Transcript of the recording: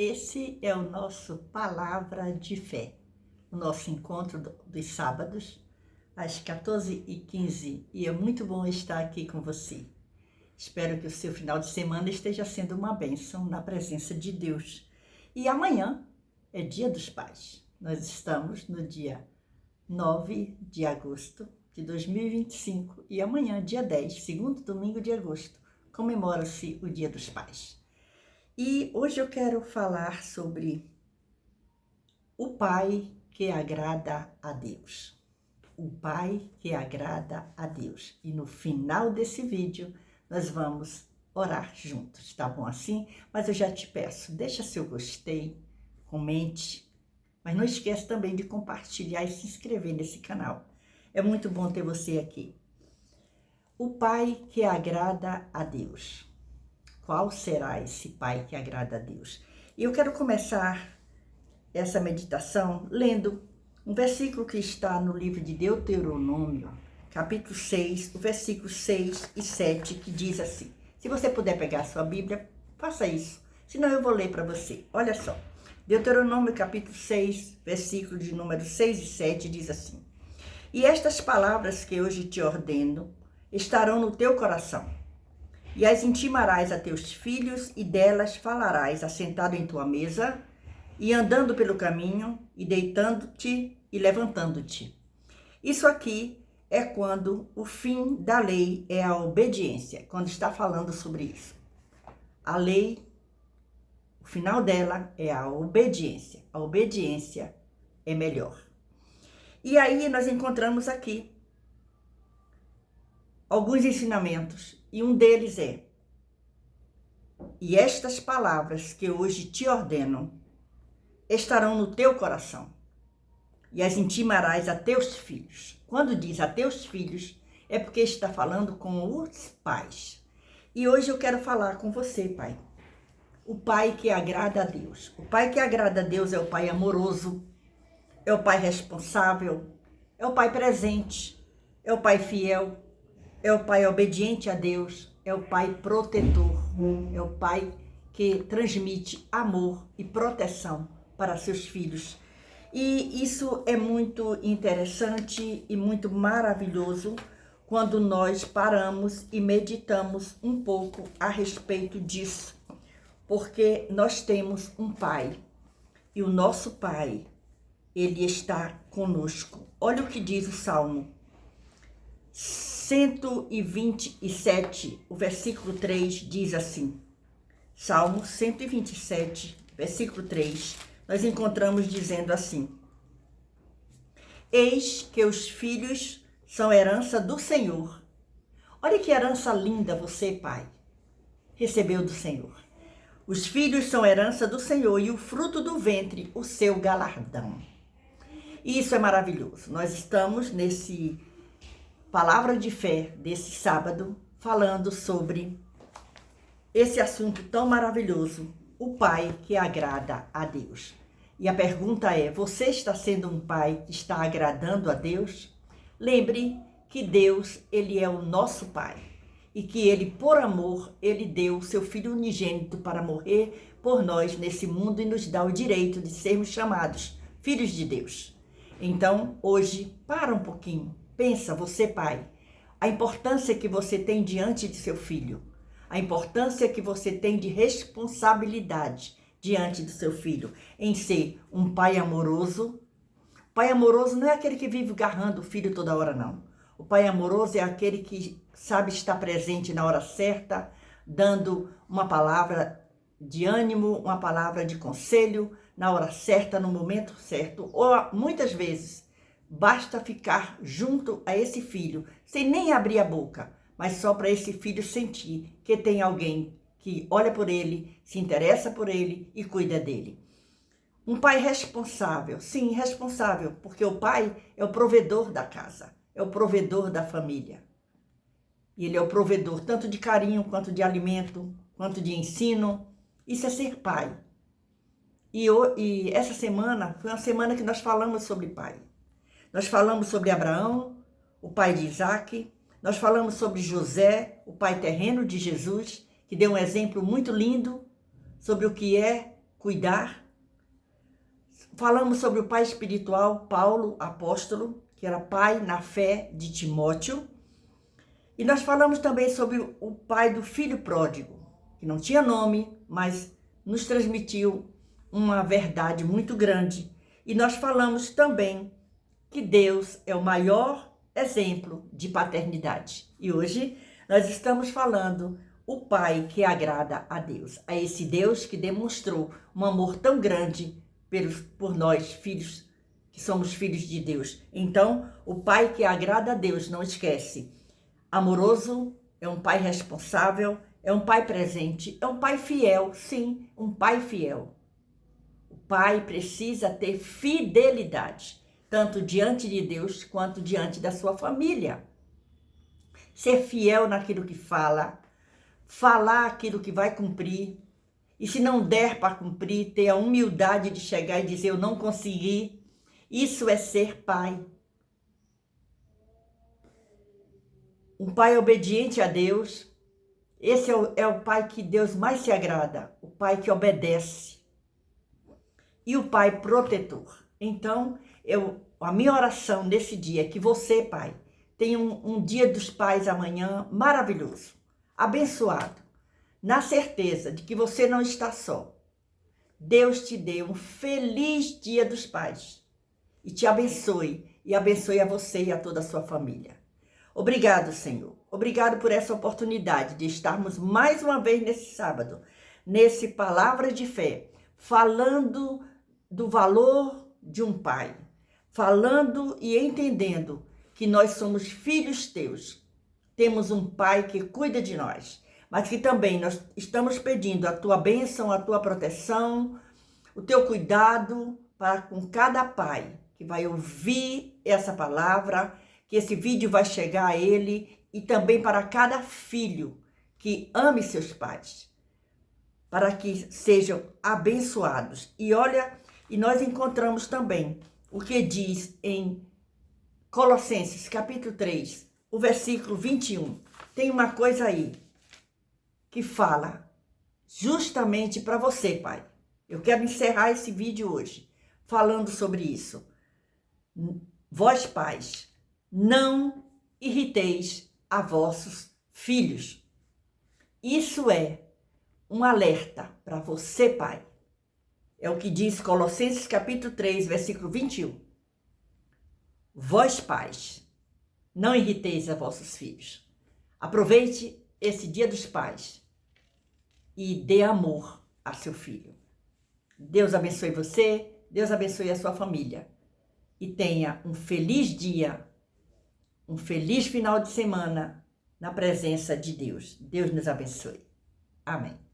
Esse é o nosso Palavra de Fé, o nosso encontro dos sábados, às 14h15, e é muito bom estar aqui com você. Espero que o seu final de semana esteja sendo uma bênção na presença de Deus. E amanhã é Dia dos Pais. Nós estamos no dia 9 de agosto de 2025 e amanhã, dia 10, segundo domingo de agosto, comemora-se o Dia dos Pais. E hoje eu quero falar sobre o Pai que agrada a Deus. O Pai que agrada a Deus. E no final desse vídeo, nós vamos orar juntos, tá bom assim? Mas eu já te peço, deixa seu gostei, comente, mas não esquece também de compartilhar e se inscrever nesse canal. É muito bom ter você aqui. O Pai que agrada a Deus. Qual será esse Pai que agrada a Deus? E eu quero começar essa meditação lendo um versículo que está no livro de Deuteronômio, capítulo 6, o versículo 6 e 7, que diz assim. Se você puder pegar a sua Bíblia, faça isso. Senão eu vou ler para você. Olha só. Deuteronômio, capítulo 6, versículo de número 6 e 7, diz assim. E estas palavras que hoje te ordeno estarão no teu coração. E as intimarás a teus filhos, e delas falarás assentado em tua mesa, e andando pelo caminho, e deitando-te e levantando-te. Isso aqui é quando o fim da lei é a obediência, quando está falando sobre isso. A lei, o final dela é a obediência. A obediência é melhor. E aí nós encontramos aqui alguns ensinamentos, e um deles é: e estas palavras que hoje te ordeno estarão no teu coração, e as intimarás a teus filhos. Quando diz a teus filhos, é porque está falando com os pais. E hoje eu quero falar com você, pai. O pai que agrada a Deus. O pai que agrada a Deus é o pai amoroso, é o pai responsável, é o pai presente, é o pai fiel, é o pai obediente a Deus, é o pai protetor, é o pai que transmite amor e proteção para seus filhos. E isso é muito interessante e muito maravilhoso quando nós paramos e meditamos um pouco a respeito disso, porque nós temos um pai e o nosso pai, ele está conosco. Olha o que diz o Salmo 127, o versículo 3 diz assim. Salmo 127, versículo 3, nós encontramos dizendo assim: eis que os filhos são herança do Senhor. Olha que herança linda você, pai, recebeu do Senhor. Os filhos são herança do Senhor e o fruto do ventre, o seu galardão. E isso é maravilhoso. Nós estamos nesse Palavra de Fé desse sábado falando sobre esse assunto tão maravilhoso, o pai que agrada a Deus. E a pergunta é: você está sendo um pai que está agradando a Deus? Lembre que Deus, ele é o nosso pai e que ele, por amor, ele deu o seu filho unigênito para morrer por nós nesse mundo e nos dá o direito de sermos chamados filhos de Deus. Então, hoje, para um pouquinho, pensa, você pai, a importância que você tem diante de seu filho, a importância que você tem de responsabilidade diante do seu filho, em ser um pai amoroso. Pai amoroso não é aquele que vive agarrando o filho toda hora, não. O pai amoroso é aquele que sabe estar presente na hora certa, dando uma palavra de ânimo, uma palavra de conselho, na hora certa, no momento certo, ou muitas vezes basta ficar junto a esse filho, sem nem abrir a boca, mas só para esse filho sentir que tem alguém que olha por ele, se interessa por ele e cuida dele. Um pai responsável, sim, responsável, porque o pai é o provedor da casa, é o provedor da família. E ele é o provedor tanto de carinho, quanto de alimento, quanto de ensino. Isso é ser pai. E essa semana foi uma semana que nós falamos sobre pai. Nós falamos sobre Abraão, o pai de Isaac. Nós falamos sobre José, o pai terreno de Jesus, que deu um exemplo muito lindo sobre o que é cuidar. Falamos sobre o pai espiritual, Paulo, apóstolo, que era pai na fé de Timóteo. E nós falamos também sobre o pai do filho pródigo, que não tinha nome, mas nos transmitiu uma verdade muito grande. E nós falamos também que Deus é o maior exemplo de paternidade. E hoje nós estamos falando o pai que agrada a Deus, a esse Deus que demonstrou um amor tão grande por nós, filhos, que somos filhos de Deus. Então, o pai que agrada a Deus, não esquece, amoroso, é um pai responsável, é um pai presente, é um pai fiel, sim, um pai fiel. O pai precisa ter fidelidade, tanto diante de Deus quanto diante da sua família. Ser fiel naquilo que fala, falar aquilo que vai cumprir, e se não der para cumprir, ter a humildade de chegar e dizer, eu não consegui. Isso é ser pai. Um pai obediente a Deus, esse é o pai que Deus mais se agrada, o pai que obedece. E o pai protetor. Então, a minha oração nesse dia é que você, pai, tenha um dia dos pais amanhã maravilhoso, abençoado, na certeza de que você não está só. Deus te dê um feliz dia dos pais e te abençoe e abençoe a você e a toda a sua família. Obrigado, Senhor. Obrigado por essa oportunidade de estarmos mais uma vez nesse sábado, nesse Palavra de Fé, falando do valor de um pai, falando e entendendo que nós somos filhos teus. Temos um pai que cuida de nós, mas que também nós estamos pedindo a tua bênção, a tua proteção, o teu cuidado para com cada pai que vai ouvir essa palavra, que esse vídeo vai chegar a ele, e também para cada filho que ame seus pais, para que sejam abençoados. E olha, e nós encontramos também o que diz em Colossenses capítulo 3, o versículo 21. Tem uma coisa aí que fala justamente para você, pai. Eu quero encerrar esse vídeo hoje falando sobre isso. Vós, pais, não irriteis a vossos filhos. Isso é um alerta para você, pai. É o que diz Colossenses capítulo 3, versículo 21. Vós, pais, não irriteis a vossos filhos. Aproveite esse dia dos pais e dê amor a seu filho. Deus abençoe você, Deus abençoe a sua família. E tenha um feliz dia, um feliz final de semana na presença de Deus. Deus nos abençoe. Amém.